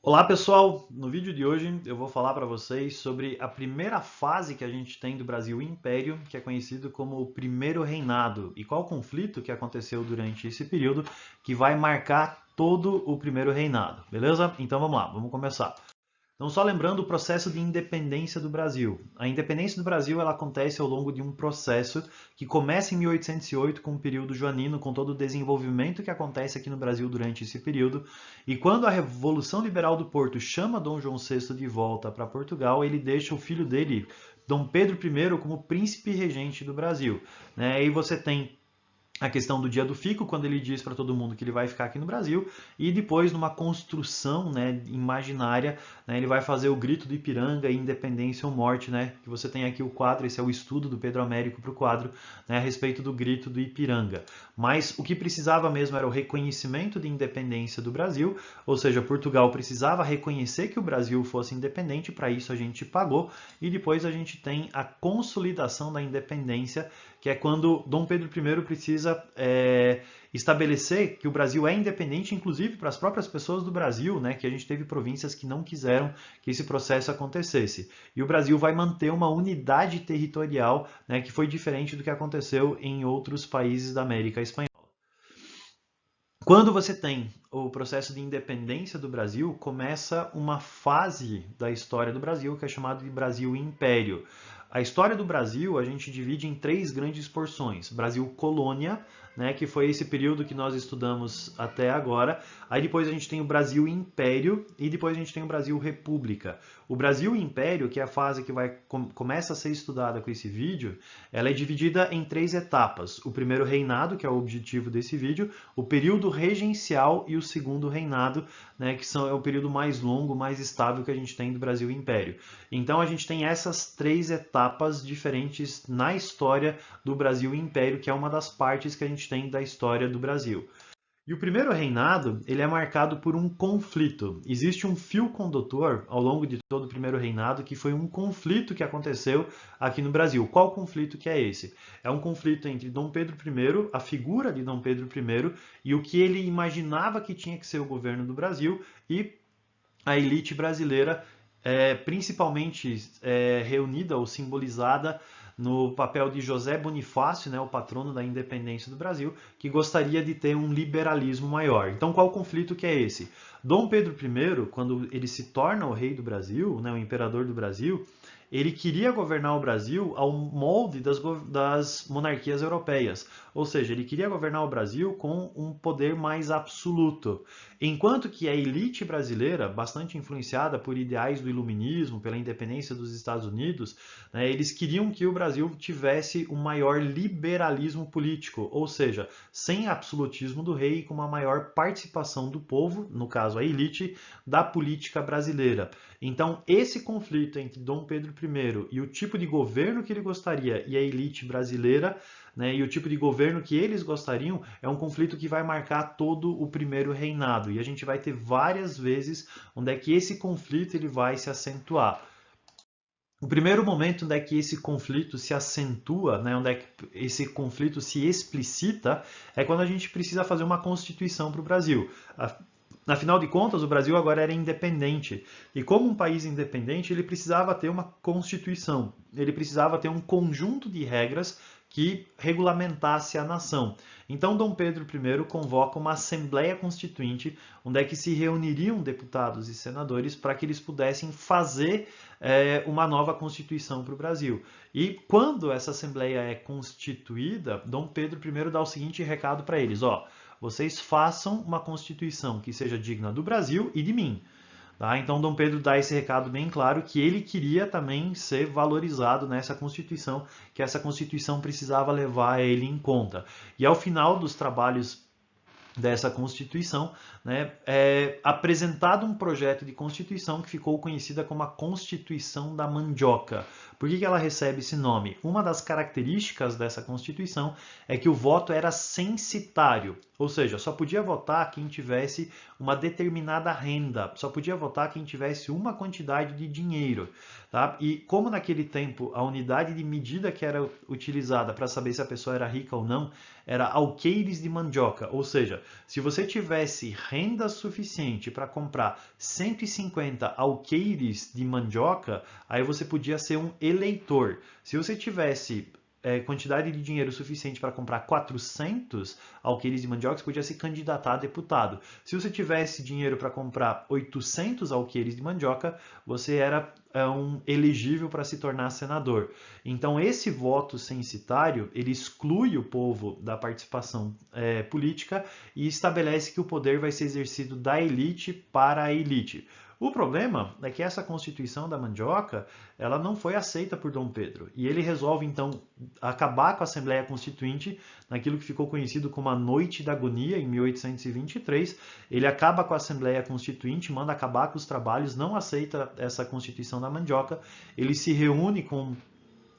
Olá pessoal, no vídeo de hoje eu vou falar para vocês sobre a primeira fase que a gente tem do Brasil Império, que é conhecido como o Primeiro Reinado, e qual conflito que aconteceu durante esse período que vai marcar todo o Primeiro Reinado, beleza? Então vamos lá, vamos começar. Então, só lembrando o processo de independência do Brasil. A independência do Brasil ela acontece ao longo de um processo que começa em 1808 com o período joanino, com todo o desenvolvimento que acontece aqui no Brasil durante esse período. E quando a Revolução Liberal do Porto chama Dom João VI de volta para Portugal, ele deixa o filho dele, Dom Pedro I, como príncipe regente do Brasil. E você tem a questão do dia do fico, quando ele diz para todo mundo que ele vai ficar aqui no Brasil, e depois numa construção, imaginária, ele vai fazer o grito do Ipiranga, Independência ou Morte, que você tem aqui o quadro, esse é o estudo do Pedro Américo para o quadro, a respeito do grito do Ipiranga. Mas o que precisava mesmo era o reconhecimento de independência do Brasil, ou seja, Portugal precisava reconhecer que o Brasil fosse independente, para isso a gente pagou, e depois a gente tem a consolidação da independência, que é quando Dom Pedro I precisa estabelecer que o Brasil é independente, inclusive para as próprias pessoas do Brasil, que a gente teve províncias que não quiseram que esse processo acontecesse. E o Brasil vai manter uma unidade territorial, que foi diferente do que aconteceu em outros países da América Espanhola. Quando você tem o processo de independência do Brasil, começa uma fase da história do Brasil que é chamada de Brasil Império. A história do Brasil a gente divide em três grandes porções. Brasil Colônia, que foi esse período que nós estudamos até agora. Aí depois a gente tem o Brasil Império e depois a gente tem o Brasil República. O Brasil Império, que é a fase que começa a ser estudada com esse vídeo, ela é dividida em três etapas. O primeiro reinado, que é o objetivo desse vídeo, o período regencial e o segundo reinado, é o período mais longo, mais estável que a gente tem do Brasil Império. Então a gente tem essas três etapas diferentes na história do Brasil Império, que é uma das partes que a gente tem da história do Brasil. E o primeiro reinado, ele é marcado por um conflito. Existe um fio condutor ao longo de todo o primeiro reinado que foi um conflito que aconteceu aqui no Brasil. Qual conflito que é esse? É um conflito entre Dom Pedro I, a figura de Dom Pedro I, e o que ele imaginava que tinha que ser o governo do Brasil e a elite brasileira, principalmente reunida ou simbolizada no papel de José Bonifácio, o patrono da independência do Brasil, que gostaria de ter um liberalismo maior. Então, qual conflito que é esse? Dom Pedro I, quando ele se torna o rei do Brasil, o imperador do Brasil, ele queria governar o Brasil ao molde das monarquias europeias, ou seja, ele queria governar o Brasil com um poder mais absoluto, enquanto que a elite brasileira, bastante influenciada por ideais do iluminismo, pela independência dos Estados Unidos, eles queriam que o Brasil tivesse um maior liberalismo político, ou seja, sem absolutismo do rei e com uma maior participação do povo, no caso a elite, da política brasileira. Então, esse conflito entre Dom Pedro I e o tipo de governo que ele gostaria e a elite brasileira, e o tipo de governo que eles gostariam, é um conflito que vai marcar todo o primeiro reinado. E a gente vai ter várias vezes onde é que esse conflito ele vai se acentuar. O primeiro momento onde é que esse conflito se acentua, onde é que esse conflito se explicita, é quando a gente precisa fazer uma constituição para o Brasil. Afinal de contas, o Brasil agora era independente. E como um país independente, ele precisava ter uma constituição. Ele precisava ter um conjunto de regras que regulamentasse a nação. Então, Dom Pedro I convoca uma Assembleia Constituinte, onde é que se reuniriam deputados e senadores para que eles pudessem fazer uma nova Constituição para o Brasil. E quando essa Assembleia é constituída, Dom Pedro I dá o seguinte recado para eles: vocês façam uma Constituição que seja digna do Brasil e de mim. Tá? Então, Dom Pedro dá esse recado bem claro que ele queria também ser valorizado nessa Constituição, que essa Constituição precisava levar ele em conta. E ao final dos trabalhos dessa Constituição, é apresentado um projeto de Constituição que ficou conhecida como a Constituição da Mandioca. Por que ela recebe esse nome? Uma das características dessa Constituição é que o voto era censitário, ou seja, só podia votar quem tivesse uma determinada renda, só podia votar quem tivesse uma quantidade de dinheiro. Tá? E como naquele tempo a unidade de medida que era utilizada para saber se a pessoa era rica ou não era alqueires de mandioca, ou seja, se você tivesse renda suficiente para comprar 150 alqueires de mandioca, aí você podia ser um eleitor. Se você tivesse quantidade de dinheiro suficiente para comprar 400 alqueires de mandioca, você podia se candidatar a deputado. Se você tivesse dinheiro para comprar 800 alqueires de mandioca, você era um elegível para se tornar senador. Então, esse voto censitário, ele exclui o povo da participação política e estabelece que o poder vai ser exercido da elite para a elite. O problema é que essa Constituição da Mandioca, ela não foi aceita por Dom Pedro. E ele resolve, então, acabar com a Assembleia Constituinte, naquilo que ficou conhecido como a Noite da Agonia, em 1823. Ele acaba com a Assembleia Constituinte, manda acabar com os trabalhos, não aceita essa Constituição da Mandioca. Ele se reúne com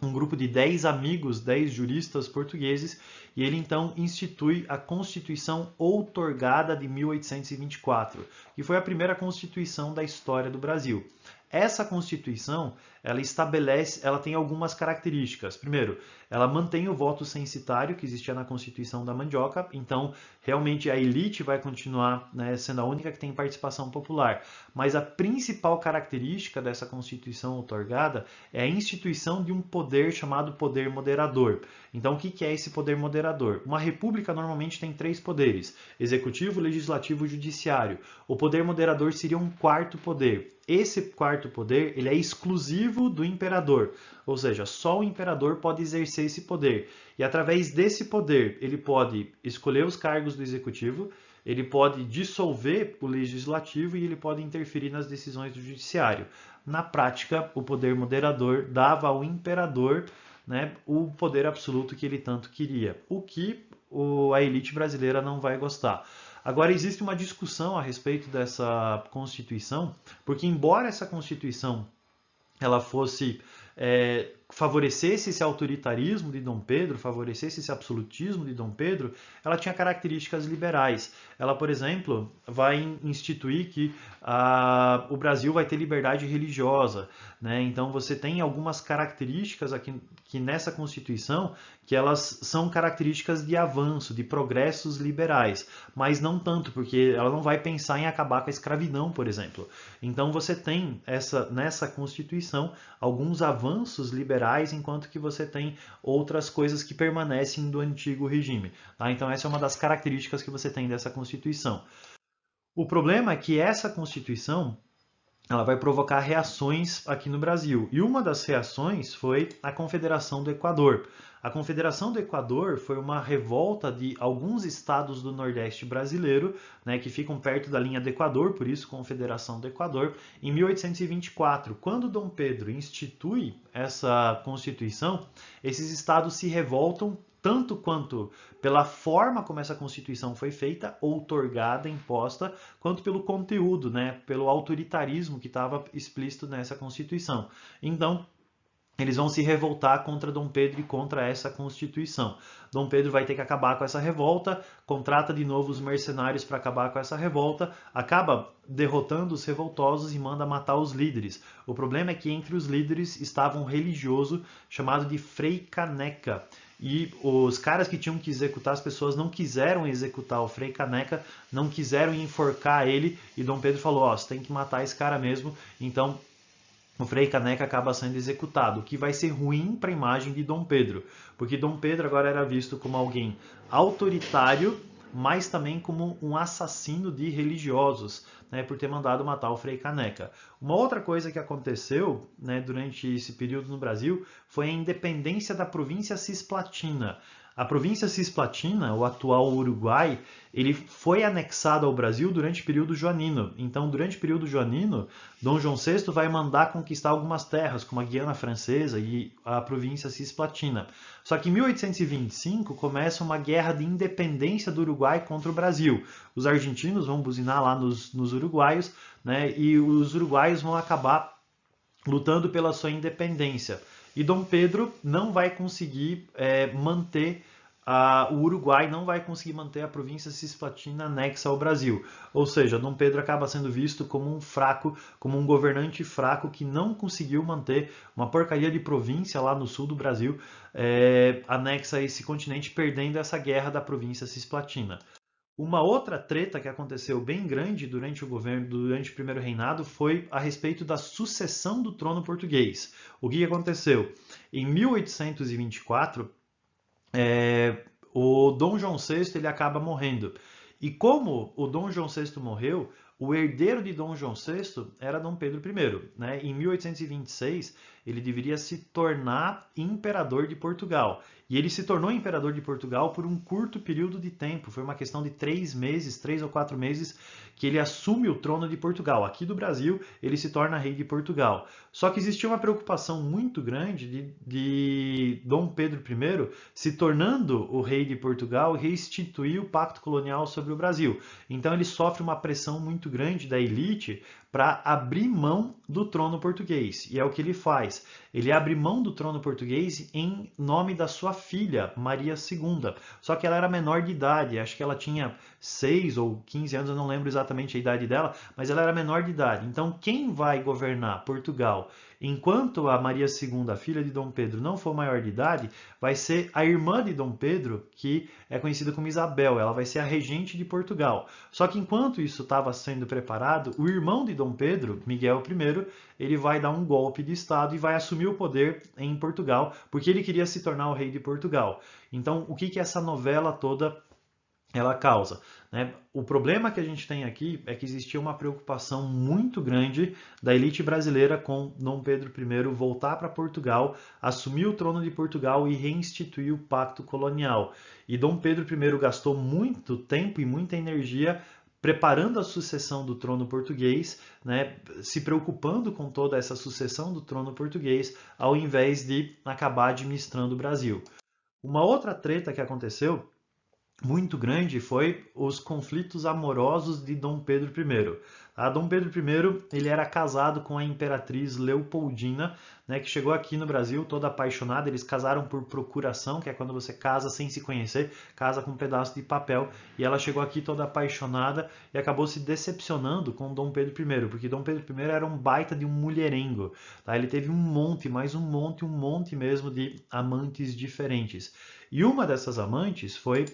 um grupo de 10 amigos, 10 juristas portugueses, e ele então institui a Constituição Outorgada de 1824, que foi a primeira Constituição da história do Brasil. Essa Constituição, ela tem algumas características. Primeiro, ela mantém o voto censitário que existia na Constituição da Mandioca, então realmente a elite vai continuar, né, sendo a única que tem participação popular. Mas a principal característica dessa Constituição outorgada é a instituição de um poder chamado poder moderador. Então, o que é esse poder moderador? Uma república normalmente tem 3 poderes: executivo, legislativo e judiciário. O poder moderador seria um quarto poder. Esse quarto poder, ele é exclusivo do imperador, ou seja, só o imperador pode exercer esse poder. E através desse poder, ele pode escolher os cargos do executivo, ele pode dissolver o legislativo e ele pode interferir nas decisões do judiciário. Na prática, o poder moderador dava ao imperador, né, o poder absoluto que ele tanto queria, o que a elite brasileira não vai gostar. Agora, existe uma discussão a respeito dessa Constituição, porque embora essa Constituição ela fosse favorecesse esse autoritarismo de Dom Pedro, favorecesse esse absolutismo de Dom Pedro, ela tinha características liberais. Ela, por exemplo, vai instituir que o Brasil vai ter liberdade religiosa, né? Então você tem algumas características aqui que nessa Constituição que elas são características de avanço, de progressos liberais, mas não tanto, porque ela não vai pensar em acabar com a escravidão, por exemplo. Então você tem nessa Constituição alguns avanços liberais, enquanto que você tem outras coisas que permanecem do antigo regime. Tá? Então essa é uma das características que você tem dessa Constituição. O problema é que essa Constituição ela vai provocar reações aqui no Brasil. E uma das reações foi a Confederação do Equador. A Confederação do Equador foi uma revolta de alguns estados do Nordeste brasileiro, né, que ficam perto da linha do Equador, por isso Confederação do Equador, em 1824. Quando Dom Pedro institui essa Constituição, esses estados se revoltam tanto quanto pela forma como essa Constituição foi feita, outorgada, imposta, quanto pelo conteúdo, né, pelo autoritarismo que estava explícito nessa Constituição. Então, eles vão se revoltar contra Dom Pedro e contra essa Constituição. Dom Pedro vai ter que acabar com essa revolta, contrata de novo os mercenários para acabar com essa revolta, acaba derrotando os revoltosos e manda matar os líderes. O problema é que entre os líderes estava um religioso chamado de Frei Caneca. E os caras que tinham que executar as pessoas não quiseram executar o Frei Caneca, não quiseram enforcar ele, e Dom Pedro falou, ó, você tem que matar esse cara mesmo. Então o Frei Caneca acaba sendo executado, o que vai ser ruim para a imagem de Dom Pedro, porque Dom Pedro agora era visto como alguém autoritário, mas também como um assassino de religiosos, né, por ter mandado matar o Frei Caneca. Uma outra coisa que aconteceu, né, durante esse período no Brasil foi a independência da província Cisplatina. A província Cisplatina, o atual Uruguai, ele foi anexado ao Brasil durante o período joanino. Então, durante o período joanino, Dom João VI vai mandar conquistar algumas terras, como a Guiana Francesa e a província Cisplatina. Só que em 1825 começa uma guerra de independência do Uruguai contra o Brasil. Os argentinos vão buzinar lá nos uruguaios, né, e os uruguaios vão acabar lutando pela sua independência. e Dom Pedro não vai conseguir manter o Uruguai não vai conseguir manter a província cisplatina anexa ao Brasil. Ou seja, Dom Pedro acaba sendo visto como um fraco, como um governante fraco que não conseguiu manter uma porcaria de província lá no sul do Brasil anexa a esse continente, perdendo essa guerra da província cisplatina. Uma outra treta que aconteceu bem grande durante durante o primeiro reinado, foi a respeito da sucessão do trono português. O que aconteceu? Em 1824, o Dom João VI ele acaba morrendo. E como o Dom João VI morreu, o herdeiro de Dom João VI era Dom Pedro I. Né? Em 1826, ele deveria se tornar imperador de Portugal. E ele se tornou imperador de Portugal por um curto período de tempo. Foi uma questão de 3 meses, 3 ou 4 meses, que ele assume o trono de Portugal. Aqui do Brasil, ele se torna rei de Portugal. Só que existia uma preocupação muito grande de Dom Pedro I se tornando o rei de Portugal, restituir o pacto colonial sobre o Brasil. Então ele sofre uma pressão muito grande da elite para abrir mão do trono português. E é o que ele faz. Ele abre mão do trono português em nome da sua filha, Maria II. Só que ela era menor de idade, acho que ela tinha 6 ou 15 anos, eu não lembro exatamente a idade dela, mas ela era menor de idade. Então quem vai governar Portugal enquanto a Maria II, a filha de Dom Pedro, não for maior de idade, vai ser a irmã de Dom Pedro, que é conhecida como Isabel. Ela vai ser a regente de Portugal. Só que enquanto isso estava sendo preparado, o irmão de Dom Pedro, Miguel I, ele vai dar um golpe de Estado e vai assumir o poder em Portugal, porque ele queria se tornar o rei de Portugal. Então, o que essa novela toda ela causa? Né? O problema que a gente tem aqui é que existia uma preocupação muito grande da elite brasileira com Dom Pedro I voltar para Portugal, assumir o trono de Portugal e reinstituir o pacto colonial. E Dom Pedro I gastou muito tempo e muita energia preparando a sucessão do trono português, né, se preocupando com toda essa sucessão do trono português, ao invés de acabar administrando o Brasil. Uma outra treta que aconteceu muito grande foi os conflitos amorosos de Dom Pedro I. Dom Pedro I ele era casado com a imperatriz Leopoldina, né, que chegou aqui no Brasil toda apaixonada. Eles casaram por procuração, que é quando você casa sem se conhecer, casa com um pedaço de papel. E ela chegou aqui toda apaixonada e acabou se decepcionando com Dom Pedro I, porque Dom Pedro I era um baita de um mulherengo. Tá? Ele teve um monte, mais um monte mesmo de amantes diferentes. E uma dessas amantes foi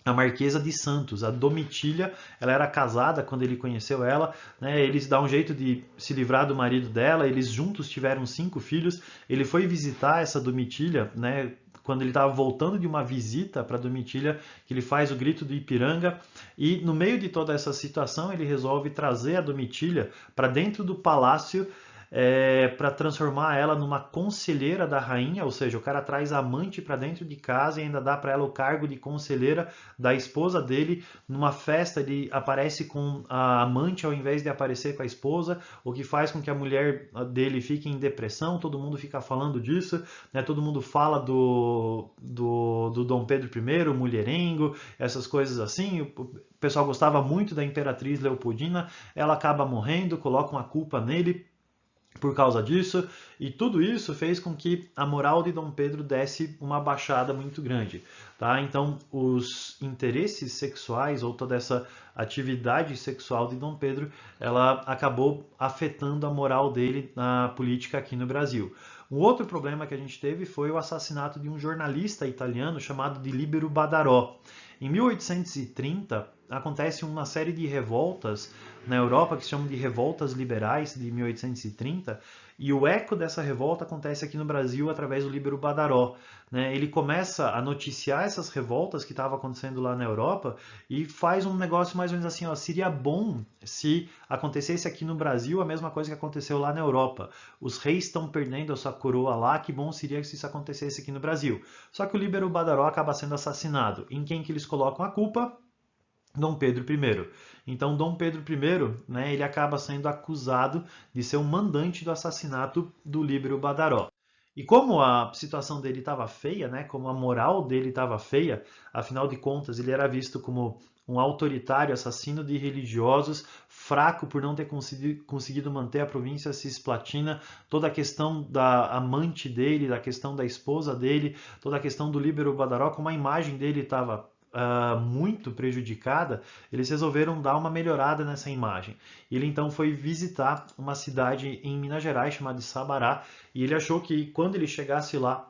a Marquesa de Santos, a Domitília. Ela era casada quando ele conheceu ela, né? Eles dão um jeito de se livrar do marido dela, eles juntos tiveram 5 filhos. Ele foi visitar essa Domitília, né? Quando ele estava voltando de uma visita para Domitília, que ele faz o grito do Ipiranga, e no meio de toda essa situação ele resolve trazer a Domitília para dentro do palácio, para transformar ela numa conselheira da rainha. Ou seja, o cara traz a amante para dentro de casa e ainda dá para ela o cargo de conselheira da esposa dele. Numa festa ele aparece com a amante ao invés de aparecer com a esposa, o que faz com que a mulher dele fique em depressão. Todo mundo fica falando disso, né? Todo mundo fala do Dom Pedro I, mulherengo, essas coisas assim. O pessoal gostava muito da imperatriz Leopoldina, ela acaba morrendo, colocam a culpa nele por causa disso, e tudo isso fez com que a moral de Dom Pedro desse uma baixada muito grande. Tá? Então, os interesses sexuais, ou toda essa atividade sexual de Dom Pedro, ela acabou afetando a moral dele na política aqui no Brasil. Um outro problema que a gente teve foi o assassinato de um jornalista italiano chamado de Libero Badaró. Em 1830, acontece uma série de revoltas na Europa que se chamam de revoltas liberais de 1830, e o eco dessa revolta acontece aqui no Brasil através do Libero Badaró. Né? Ele começa a noticiar essas revoltas que estavam acontecendo lá na Europa e faz um negócio mais ou menos assim: ó, seria bom se acontecesse aqui no Brasil a mesma coisa que aconteceu lá na Europa. Os reis estão perdendo a sua coroa lá, que bom seria se isso acontecesse aqui no Brasil. Só que o Libero Badaró acaba sendo assassinado. Em quem que eles colocam a culpa? Dom Pedro I. Então, Dom Pedro I, né, ele acaba sendo acusado de ser o mandante do assassinato do Libero Badaró. E como a situação dele estava feia, né, como a moral dele estava feia, afinal de contas, ele era visto como um autoritário, assassino de religiosos, fraco por não ter conseguido manter a província cisplatina, toda a questão da amante dele, da questão da esposa dele, toda a questão do Líbero Badaró, como a imagem dele estava muito prejudicada, eles resolveram dar uma melhorada nessa imagem. Ele então foi visitar uma cidade em Minas Gerais chamada Sabará, e ele achou que quando ele chegasse lá,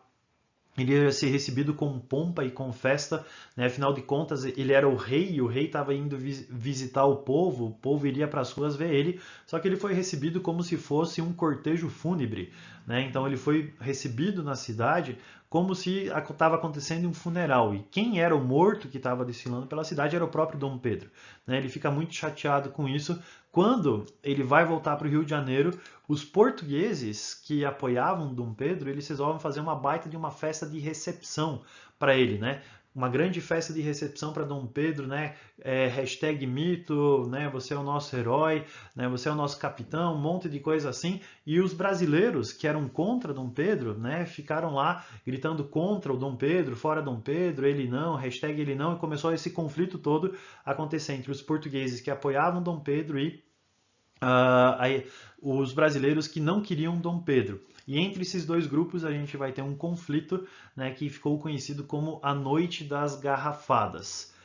ele ia ser recebido com pompa e com festa, né? Afinal de contas, ele era o rei, e o rei estava indo visitar o povo iria para as ruas ver ele, só que ele foi recebido como se fosse um cortejo fúnebre, né? Então ele foi recebido na cidade como se estava acontecendo um funeral, e quem era o morto que estava desfilando pela cidade era o próprio Dom Pedro, né? Ele fica muito chateado com isso. Quando ele vai voltar para o Rio de Janeiro, os portugueses que apoiavam Dom Pedro, eles resolvem fazer uma baita de uma festa de recepção para ele, né? Uma grande festa de recepção para Dom Pedro, né? Hashtag mito, né? Você é o nosso herói, né? Você é o nosso capitão, um monte de coisa assim. E os brasileiros que eram contra Dom Pedro, né? Ficaram lá gritando contra o Dom Pedro, fora Dom Pedro, ele não, hashtag ele não. E começou esse conflito todo acontecer entre os portugueses que apoiavam Dom Pedro e os brasileiros que não queriam Dom Pedro. E entre esses dois grupos a gente vai ter um conflito, né, que ficou conhecido como a Noite das Garrafadas.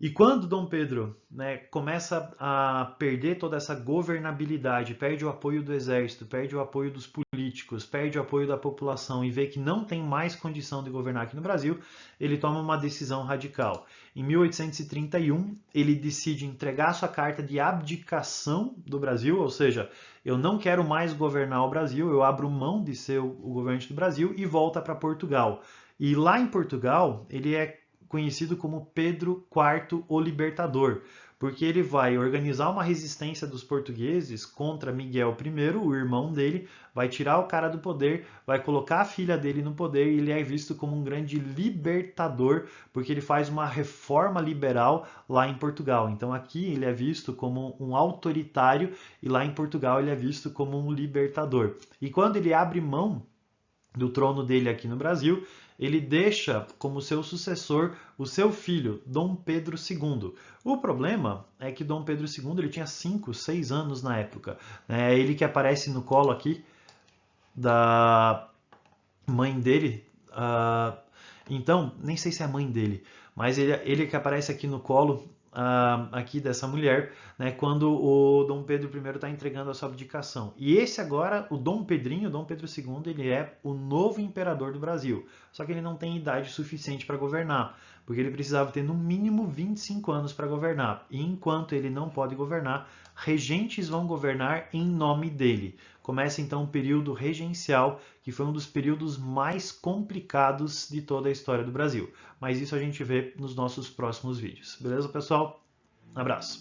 E quando Dom Pedro, né, começa a perder toda essa governabilidade, perde o apoio do exército, perde o apoio dos políticos, perde o apoio da população e vê que não tem mais condição de governar aqui no Brasil, ele toma uma decisão radical. Em 1831, ele decide entregar sua carta de abdicação do Brasil, ou seja, eu não quero mais governar o Brasil, eu abro mão de ser o governante do Brasil e volta para Portugal. E lá em Portugal, ele é conhecido como Pedro IV o Libertador, porque ele vai organizar uma resistência dos portugueses contra Miguel I, o irmão dele, vai tirar o cara do poder, vai colocar a filha dele no poder e ele é visto como um grande libertador, porque ele faz uma reforma liberal lá em Portugal. Então aqui ele é visto como um autoritário e lá em Portugal ele é visto como um libertador. E quando ele abre mão do trono dele aqui no Brasil, ele deixa como seu sucessor o seu filho, Dom Pedro II. O problema é que Dom Pedro II ele tinha 5, 6 anos na época. É ele que aparece no colo aqui da mãe dele. Então, nem sei se é a mãe dele, mas ele que aparece aqui no colo aqui dessa mulher, né, quando o Dom Pedro I está entregando a sua abdicação. E esse agora, o Dom Pedrinho, Dom Pedro II, ele é o novo imperador do Brasil. Só que ele não tem idade suficiente para governar, porque ele precisava ter no mínimo 25 anos para governar. E enquanto ele não pode governar, regentes vão governar em nome dele. Começa então o período regencial, que foi um dos períodos mais complicados de toda a história do Brasil. Mas isso a gente vê nos nossos próximos vídeos. Beleza, pessoal? Um abraço!